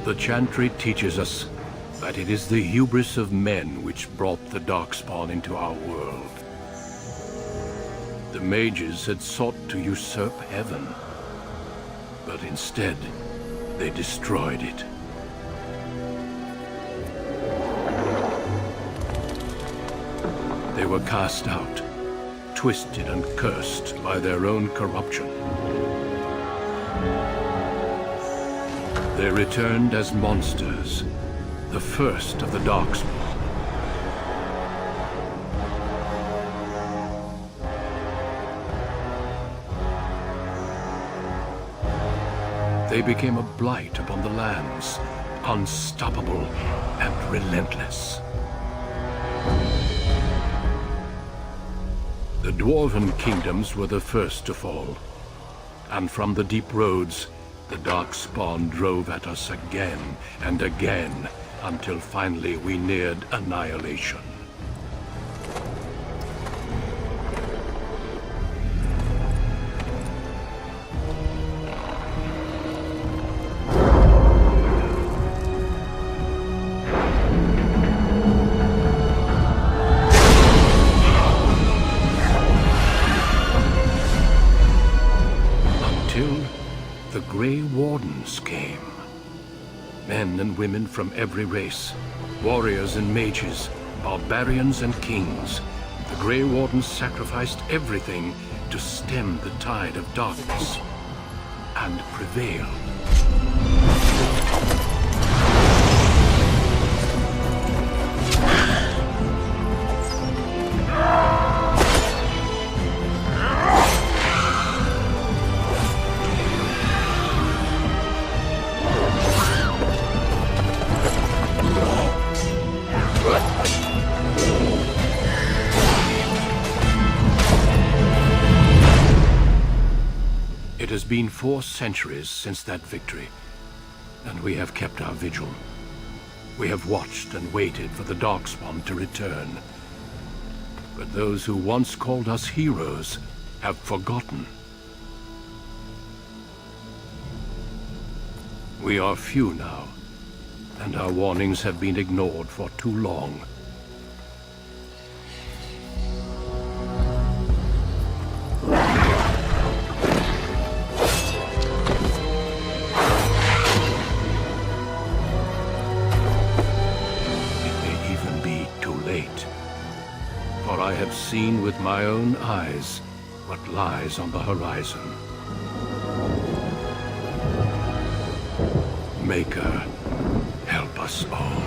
The Chantry teaches us that it is the hubris of men which brought the Darkspawn into our world. The mages had sought to usurp heaven, but instead, they destroyed it. They were cast out, twisted and cursed by their own corruption. They returned as monsters, the first of the Darkspawn. They became a blight upon the lands, unstoppable and relentless. The Dwarven kingdoms were the first to fall, and from the deep roads, the Darkspawn drove at us again and again, until finally we neared annihilation. The Grey Wardens came. Men and women from every race, warriors and mages, barbarians and kings. The Grey Wardens sacrificed everything to stem the tide of darkness, and prevailed. It has been 4 centuries since that victory, and we have kept our vigil. We have watched and waited for the Darkspawn to return. But those who once called us heroes have forgotten. We are few now, and our warnings have been ignored for too long. For I have seen with my own eyes what lies on the horizon. Maker, help us all.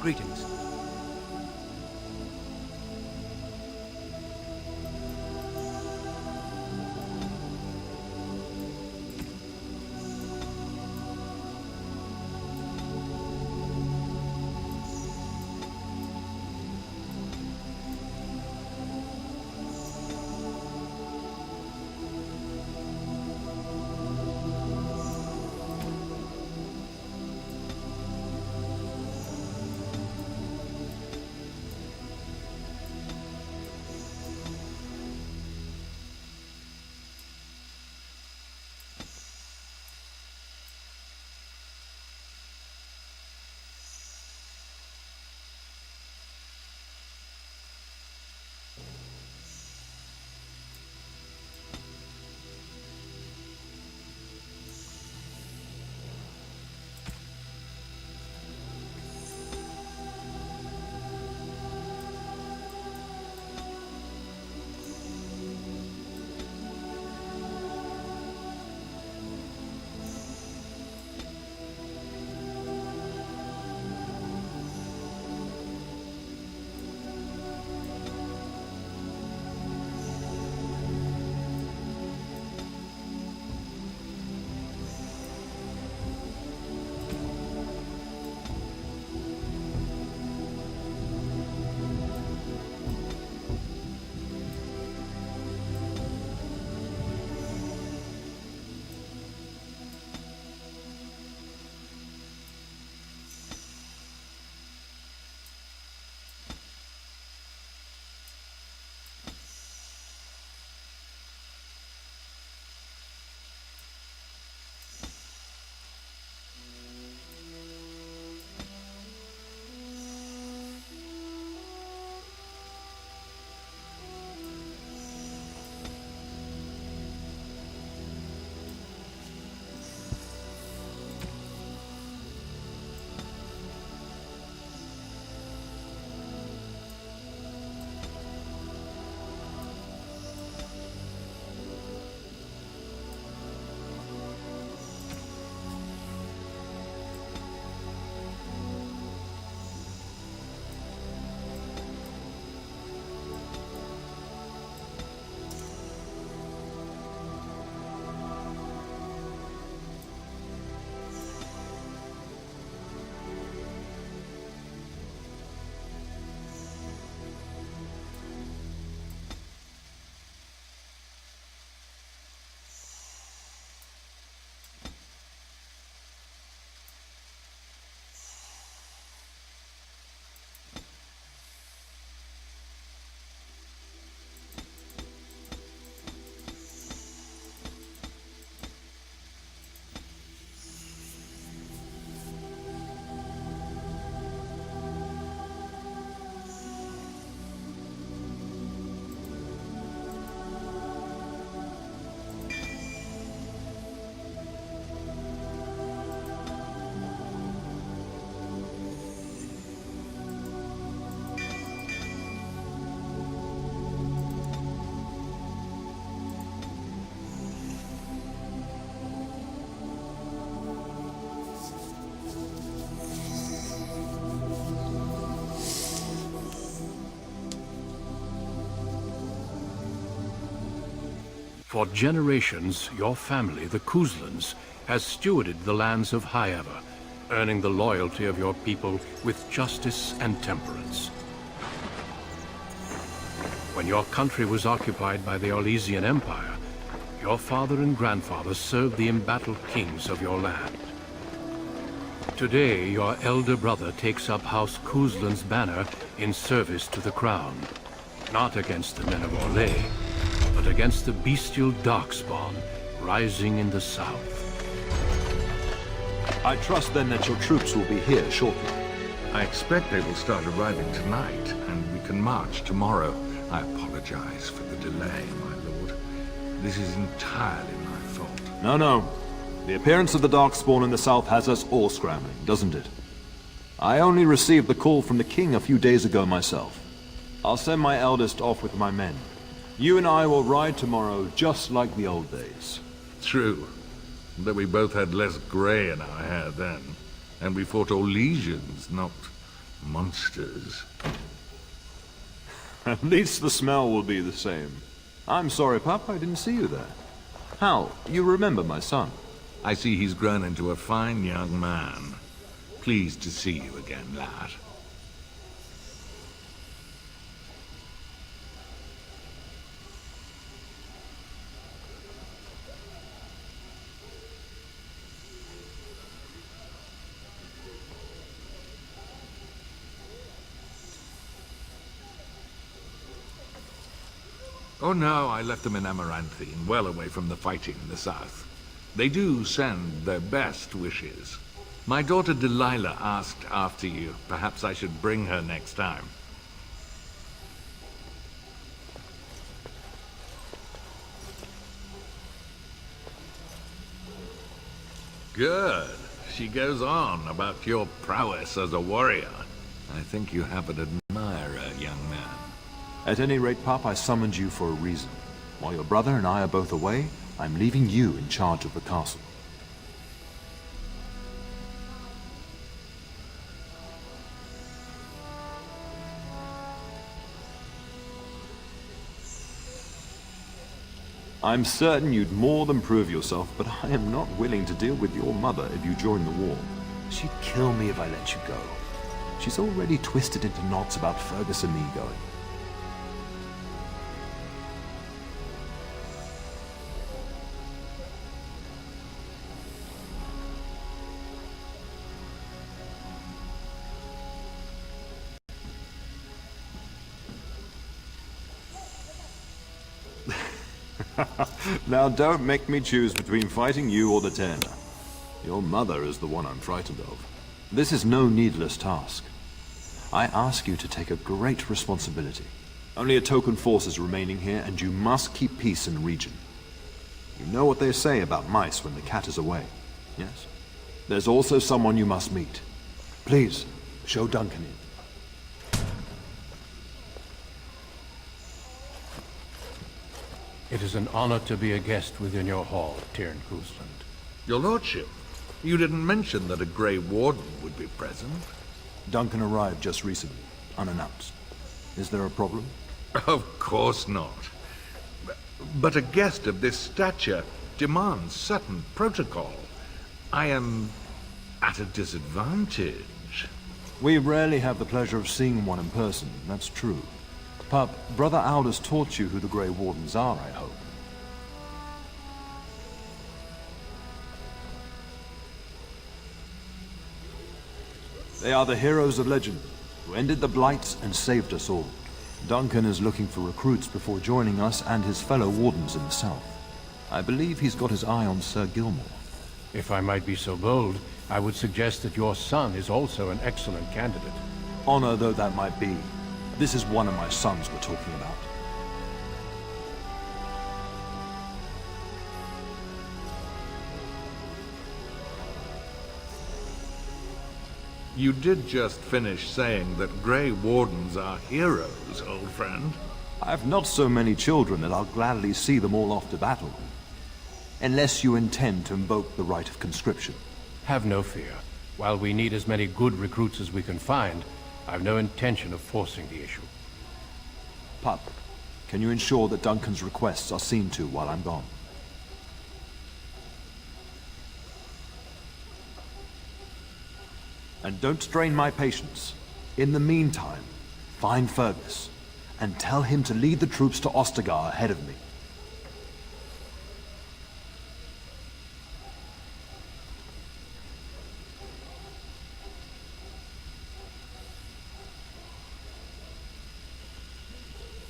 Greetings. For generations, your family, the Kuzlans, has stewarded the lands of Highever, earning the loyalty of your people with justice and temperance. When your country was occupied by the Orlesian Empire, your father and grandfather served the embattled kings of your land. Today, your elder brother takes up House Kuzlan's banner in service to the crown, not against the men of Orlais, but against the bestial Darkspawn rising in the south. I trust then that your troops will be here shortly. I expect they will start arriving tonight, and we can march tomorrow. I apologize for the delay, my lord. This is entirely my fault. No. The appearance of the Darkspawn in the south has us all scrambling, doesn't it? I only received the call from the king a few days ago myself. I'll send my eldest off with my men. You and I will ride tomorrow just like the old days. True. Though we both had less grey in our hair then. And we fought Orlesians, not Monsters. At least the smell will be the same. I'm sorry, Pup, I didn't see you there. Hal, you remember my son? I see he's grown into a fine young man. Pleased to see you again, lad. Oh no, I left them in Amaranthine, well away from the fighting in the south. They do send their best wishes. My daughter Delilah asked after you. Perhaps I should bring her next time. Good. She goes on about your prowess as a warrior. I think you have an admirer, young man. At any rate, Pup, I summoned you for a reason. While your brother and I are both away, I'm leaving you in charge of the castle. I'm certain you'd more than prove yourself, but I am not willing to deal with your mother if you join the war. She'd kill me if I let you go. She's already twisted into knots about Fergus and me going. Now don't make me choose between fighting you or the Taylor. Your mother is the one I'm frightened of. This is no needless task. I ask you to take a great responsibility. Only a token force is remaining here, and you must keep peace in the region. You know what they say about mice when the cat is away, yes? There's also someone you must meet. Please, show Duncan in. It is an honor to be a guest within your hall, Tyrn Cousland. Your lordship, you didn't mention that a Grey Warden would be present. Duncan arrived just recently, unannounced. Is there a problem? Of course not. But a guest of this stature demands certain protocol. I am at a disadvantage. We rarely have the pleasure of seeing one in person, that's true. Pup, Brother Aldous taught you who the Grey Wardens are, I hope. They are the heroes of legend, who ended the Blights and saved us all. Duncan is looking for recruits before joining us and his fellow Wardens in the south. I believe he's got his eye on Sir Gilmore. If I might be so bold, I would suggest that your son is also an excellent candidate. Honor though that might be, this is one of my sons we're talking about. You did just finish saying that Grey Wardens are heroes, old friend. I've not so many children that I'll gladly see them all off to battle. Unless you intend to invoke the right of conscription. Have no fear. While we need as many good recruits as we can find, I've no intention of forcing the issue. Pup, can you ensure that Duncan's requests are seen to while I'm gone? And don't strain my patience. In the meantime, find Fergus, and tell him to lead the troops to Ostagar ahead of me.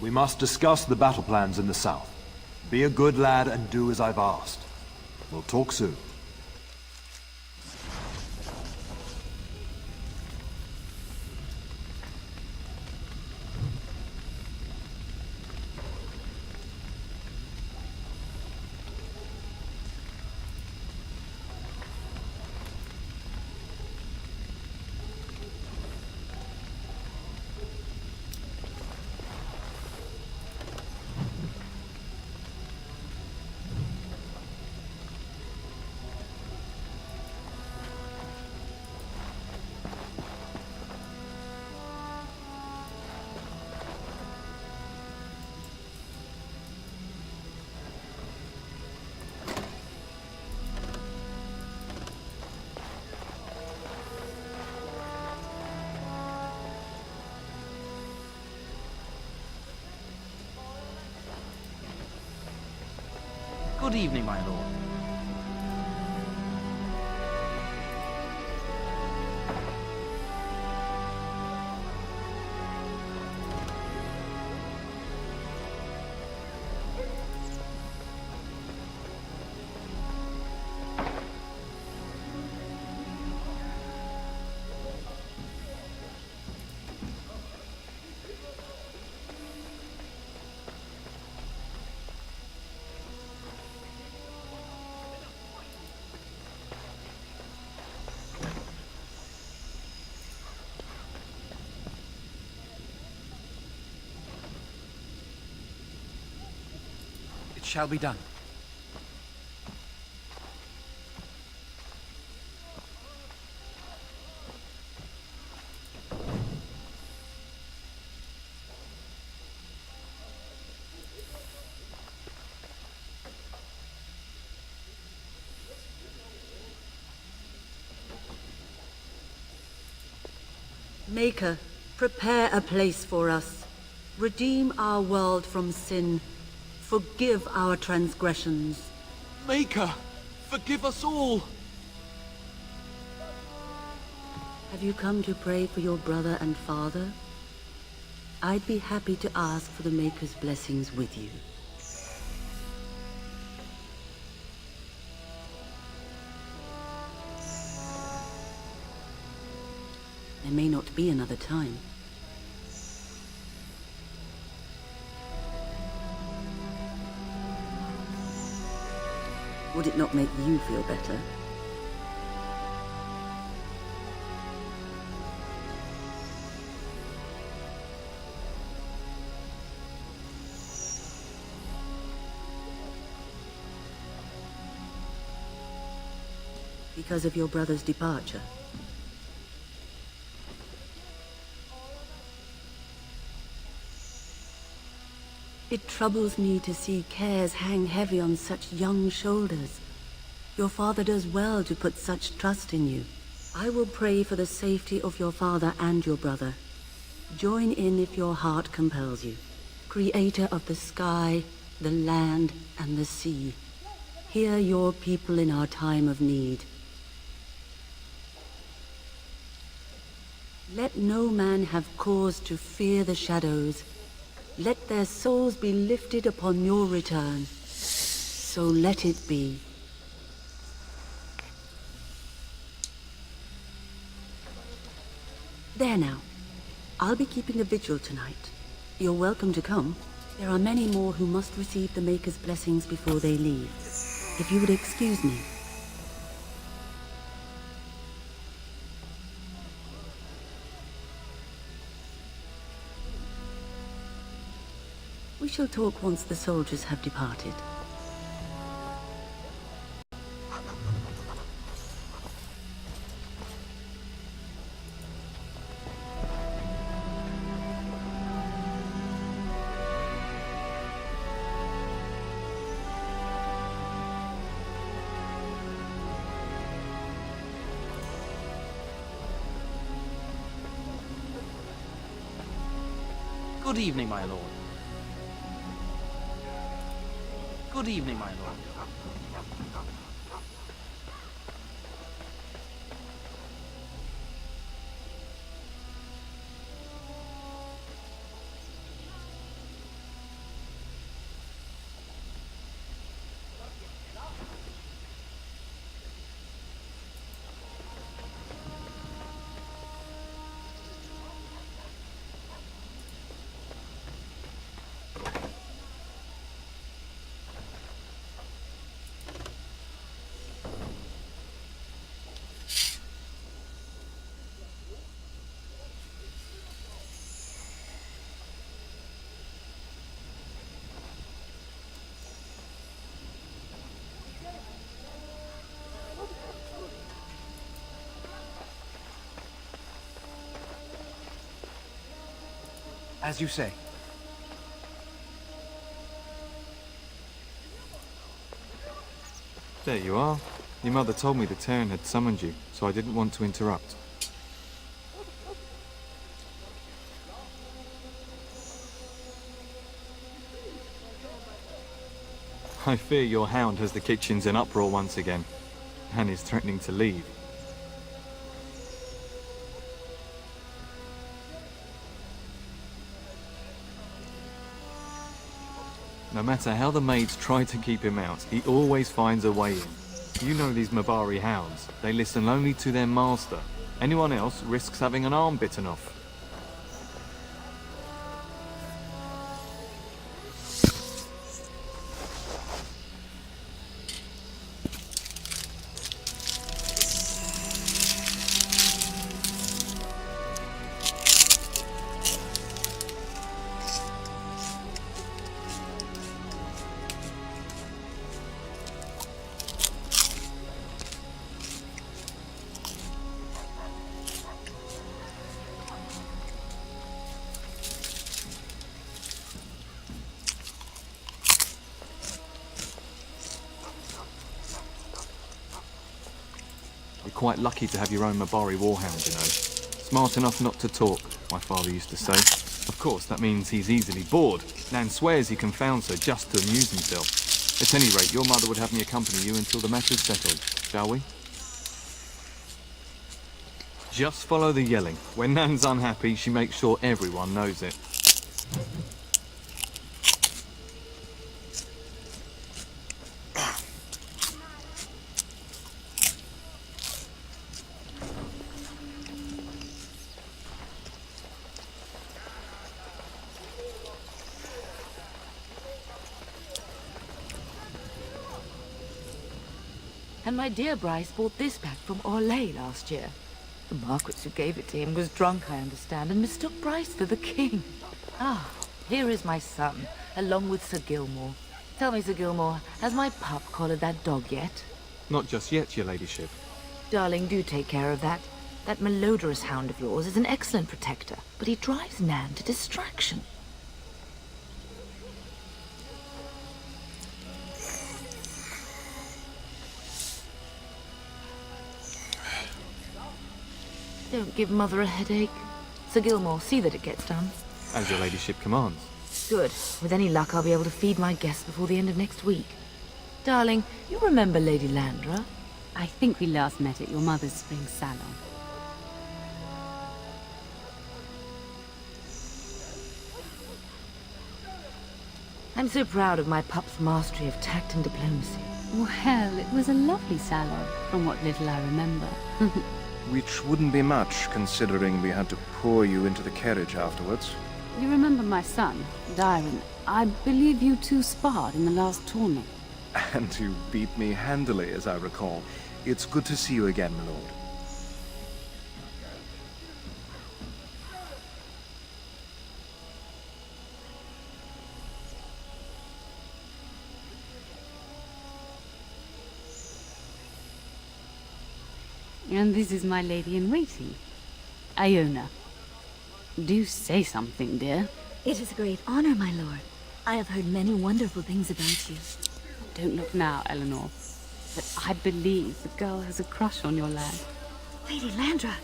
We must discuss the battle plans in the south. Be a good lad and do as I've asked. We'll talk soon. Good evening, my lord. It shall be done. Maker, prepare a place for us. Redeem our world from sin. Forgive our transgressions. Maker, forgive us all! Have you come to pray for your brother and father? I'd be happy to ask for the Maker's blessings with you. There may not be another time. Would it not make you feel better? Because of your brother's departure? It troubles me to see cares hang heavy on such young shoulders. Your father does well to put such trust in you. I will pray for the safety of your father and your brother. Join in if your heart compels you. Creator of the sky, the land, and the sea, hear your people in our time of need. Let no man have cause to fear the shadows. Let their souls be lifted upon your return. So let it be. There now. I'll be keeping a vigil tonight. You're welcome to come. There are many more who must receive the Maker's blessings before they leave. If you would excuse me. We shall talk once the soldiers have departed. Good evening, my lord. Good evening, my lord. As you say. There you are. Your mother told me the Terran had summoned you, so I didn't want to interrupt. I fear your hound has the kitchens in uproar once again, and is threatening to leave. No matter how the maids try to keep him out, he always finds a way in. You know these Mabari hounds. They listen only to their master. Anyone else risks having an arm bitten off. You're quite lucky to have your own Mabari warhound, you know. Smart enough not to talk, my father used to say. Of course, that means he's easily bored. Nan swears he confounds her just to amuse himself. At any rate, your mother would have me accompany you until the matter's settled, shall we? Just follow the yelling. When Nan's unhappy, she makes sure everyone knows it. And my dear Bryce bought this back from Orlais last year. The Marquis who gave it to him was drunk, I understand, and mistook Bryce for the king. Ah, here is my son, along with Sir Gilmore. Tell me, Sir Gilmore, has my pup collared that dog yet? Not just yet, your ladyship. Darling, do take care of that. That malodorous hound of yours is an excellent protector, but he drives Nan to distraction. Don't give Mother a headache. Sir Gilmore, see that it gets done. As your ladyship commands. Good. With any luck, I'll be able to feed my guests before the end of next week. Darling, you remember Lady Landra? I think we last met at your mother's spring salon. I'm so proud of my pup's mastery of tact and diplomacy. Well, it was a lovely salon, from what little I remember. Which wouldn't be much, considering we had to pour you into the carriage afterwards. You remember my son, Dyron. I believe you two sparred in the last tourney. And you beat me handily, as I recall. It's good to see you again, my lord. And this is my lady-in-waiting, Iona. Do say something, dear. It is a great honor, my lord. I have heard many wonderful things about you. Don't look now, Eleanor. But I believe the girl has a crush on your lad. Lady Landra!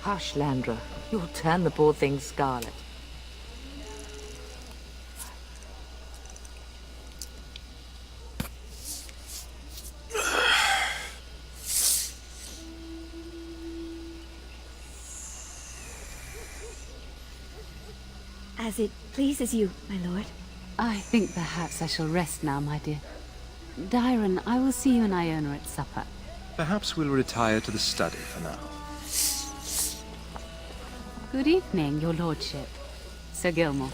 Hush, Landra. You'll turn the poor thing scarlet. As it pleases you, my lord. I think perhaps I shall rest now, my dear. Dyron, I will see you and Iona at supper. Perhaps we'll retire to the study for now. Good evening, your lordship. Sir Gilmore.